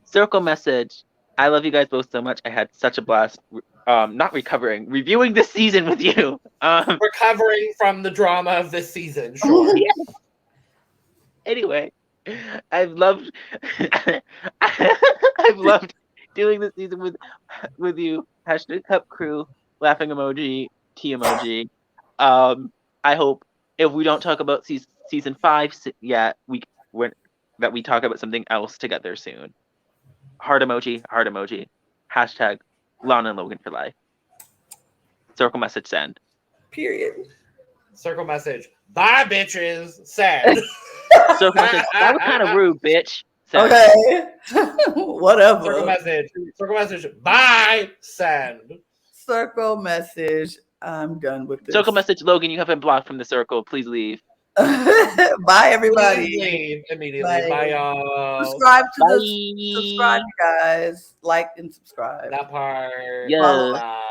Circle message. I love you guys both so much. I had such a blast. Reviewing this season with you. Recovering from the drama of this season. Sure. Yeah. Anyway, I've loved doing this season with you. #cup crew, laughing emoji, tea emoji. I hope if we don't talk about season 5 yet, we talk about something else together soon. Heart emoji. #Lana and Logan for life. Circle message send. Period. Circle message. Bye, bitches. Send. Circle message. That was kind of rude, bitch. Send. Okay. Whatever. Circle message. Bye. Send. Circle message. I'm done with this. Circle message. Logan, you have been blocked from the circle. Please leave. Bye, everybody. Please leave immediately. Bye, y'all. Subscribe, you guys. Like and subscribe. That part. Yeah. Bye.